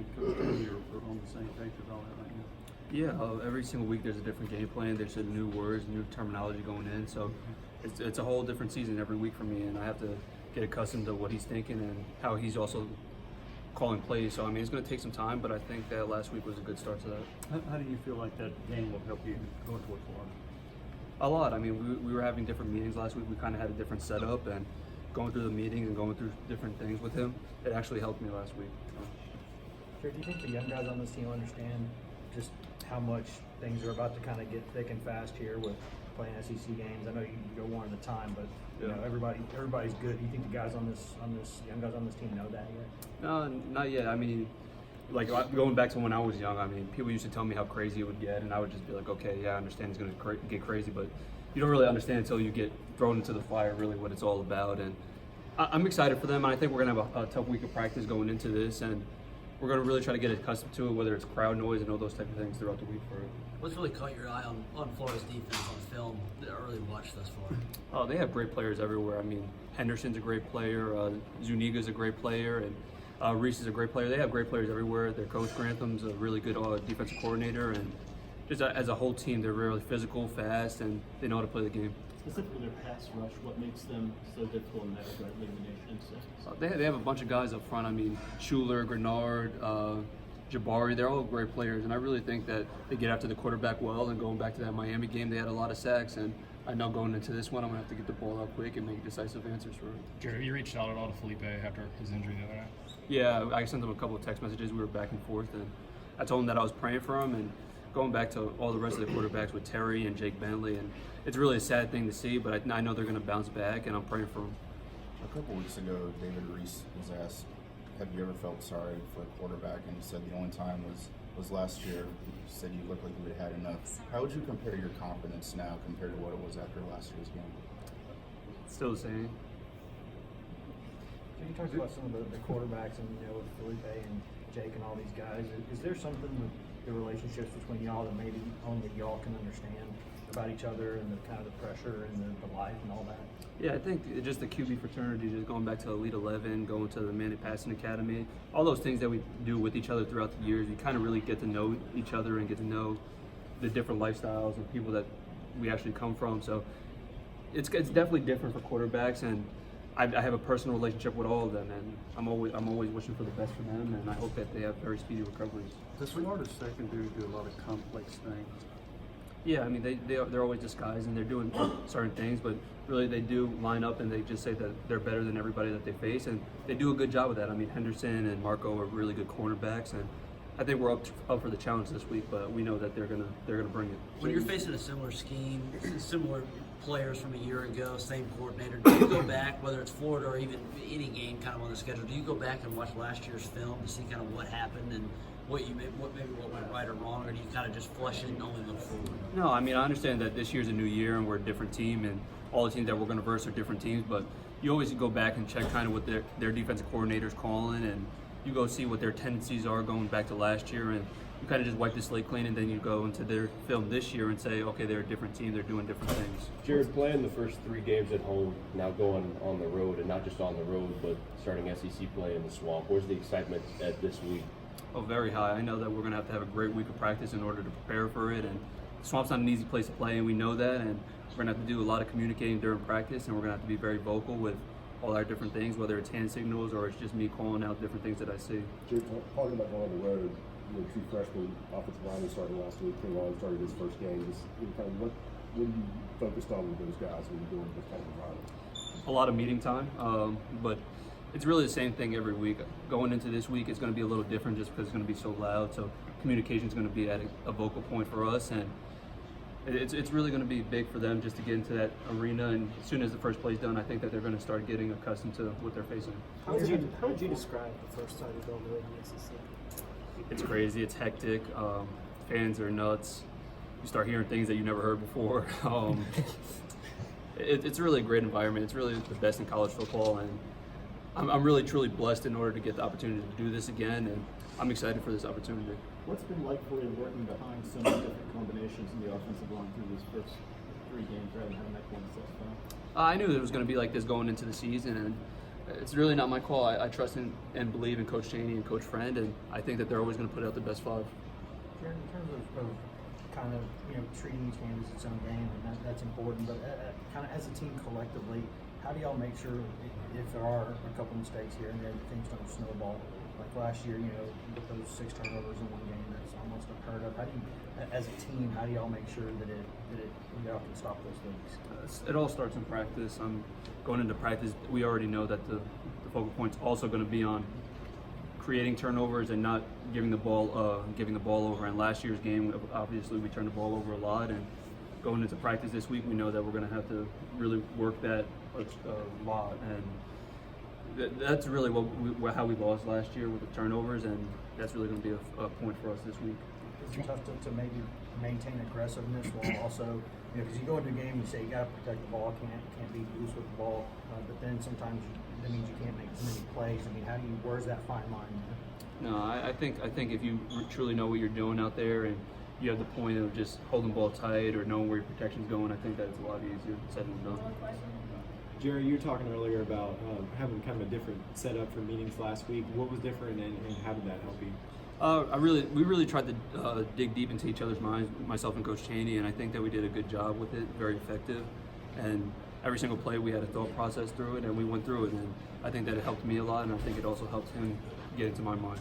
and Coach Tony are on the same page with all that right now? Yeah, every single week there's a different game plan. There's new words, new terminology going in. So it's a whole different season every week for me, and I have to get accustomed to what he's thinking and how he's also calling plays. So I mean, it's going to take some time, but I think that last week was a good start to that. How do you feel like that game will help you going toward Florida? A lot. I mean, we were having different meetings last week. We kind of had a different setup, and going through the meetings and going through different things with him, it actually helped me last week. Jared, do you think the young guys on this team understand just how much things are about to kind of get thick and fast here with playing SEC games? I know you go one at a time, but you know everybody's good. Do you think the guys on this young guys on this team know that yet? No, not yet. I mean, like going back to when I was young, I mean, people used to tell me how crazy it would get, and I would just be like, okay, yeah, I understand it's going to get crazy, but you don't really understand until you get thrown into the fire, really what it's all about. And I'm excited for them, and I think we're going to have a tough week of practice going into this, and we're going to really try to get accustomed to it, whether it's crowd noise and all those type of things throughout the week for it. What's really caught your eye on Florida's defense on film, the early watch thus far? Oh, they have great players everywhere. I mean, Henderson's a great player, Zuniga's a great player, and Reese is a great player. They have great players everywhere. Their coach, Grantham's a really good defensive coordinator, and just as a whole team, they're really physical, fast, and they know how to play the game. Specifically their pass rush, what makes them so difficult in that regard, leading the nation? They have a bunch of guys up front. I mean, Schuler, Grenard, Jabari, they're all great players, and I really think that they get after the quarterback well. And going back to that Miami game, they had a lot of sacks, and I know going into this one, I'm going to have to get the ball out quick and make decisive answers for it. Jarrett, you reached out at all to Felipe after his injury the other night? Yeah, I sent him a couple of text messages. We were back and forth, and I told him that I was praying for him, and going back to all the rest of the quarterbacks with Terry and Jake Bentley, and it's really a sad thing to see, but I know they're going to bounce back, and I'm praying for them. A couple weeks ago, David Reese was asked, have you ever felt sorry for a quarterback? And he said the only time was last year. He said you looked like you had had enough. How would you compare your confidence now compared to what it was after last year's game? Still the same. You talked about some of the quarterbacks and with Felipe and Jake and all these guys. Is there something with the relationships between y'all that maybe only y'all can understand about each other and the kind of the pressure and the life and all that? Yeah, I think just the QB fraternity, just going back to Elite 11, going to the Manning Passing Academy, all those things that we do with each other throughout the years, you kind of really get to know each other and get to know the different lifestyles and people that we actually come from. So it's definitely different for quarterbacks, and I have a personal relationship with all of them, and I'm always wishing for the best for them, and I hope that they have very speedy recoveries. Does Florida secondary do a lot of complex things? Yeah, I mean they're always disguised and they're doing certain things, but really they do line up and they just say that they're better than everybody that they face, and they do a good job with that. I mean, Henderson and Marco are really good cornerbacks, and I think we're up for the challenge this week, but we know that they're gonna bring it. When you're facing a similar scheme, similar players from a year ago, same coordinator, do you go back, whether it's Florida or even any game kind of on the schedule, do you go back and watch last year's film to see kind of what happened and what went right or wrong, or do you kind of just flush it and only look forward? No, I mean I understand that this year's a new year and we're a different team, and all the teams that we're going to verse are different teams, but you always go back and check kind of what their defensive coordinator's calling, and you go see what their tendencies are going back to last year, and you kind of just wipe the slate clean, and then you go into their film this year and say, okay, they're a different team, they're doing different things. Jared, playing the first 3 games at home, now going on the road, and not just on the road, but starting SEC play in the Swamp, where's the excitement at this week? Oh, very high. I know that we're going to have a great week of practice in order to prepare for it, and Swamp's not an easy place to play, and we know that, and we're going to have to do a lot of communicating during practice, and we're going to have to be very vocal with all our different things, whether it's hand signals or it's just me calling out different things that I see. Jared, talking about going on the road, 2 freshmen offensive linemen starting last week, King started his first game. Just kind of what are you focused on with those guys when you're doing this kind of environment? A lot of meeting time, but it's really the same thing every week. Going into this week, it's going to be a little different just because it's going to be so loud. So communication is going to be at a vocal point for us, and it's really going to be big for them just to get into that arena. And as soon as the first play's done, I think that they're going to start getting accustomed to what they're facing. How would you describe the first time you go on the road in the SEC? It's crazy. It's hectic. Fans are nuts. You start hearing things that you never heard before. It's really a great environment. It's really the best in college football, and I'm really truly blessed in order to get the opportunity to do this again, and I'm excited for this opportunity. What's been like for you working behind so many different combinations in the offensive line through these first 3 games rather than having that one thus far? I knew it was going to be like this going into the season, and It's really not my call. I trust in and believe in Coach Chaney and Coach Friend, and I think that they're always going to put out the best 5. Jared, in terms of kind of, treating each game as its own game, and that's important, but kind of as a team collectively, how do y'all make sure if there are a couple mistakes here and there that things don't snowball? Like last year, with those 6 turnovers in one game, that's almost unheard of. How do you, as a team, how do y'all make sure that y'all can stop those things? It all starts in practice. Going into practice, we already know that the focal point's also going to be on creating turnovers and not giving the ball over. In last year's game, obviously we turned the ball over a lot, and going into practice this week, we know that we're going to have to really work that a lot, and that's really how we lost last year with the turnovers, and that's really going to be a point for us this week. It's tough to maybe maintain aggressiveness while also, because you go into a game and you say you got to protect the ball, can't be loose with the ball, but then sometimes that means you can't make as many plays. I mean, where's that fine line? No, I think if you truly know what you're doing out there and you have the point of just holding the ball tight or knowing where your protection's going, I think that it's a lot easier said than done. Jerry, you were talking earlier about having kind of a different setup for meetings last week. What was different, and how did that help you? We really tried to dig deep into each other's minds, myself and Coach Chaney, and I think that we did a good job with it, very effective. And every single play we had a thought process through it, and we went through it, and I think that it helped me a lot, and I think it also helped him get into my mind.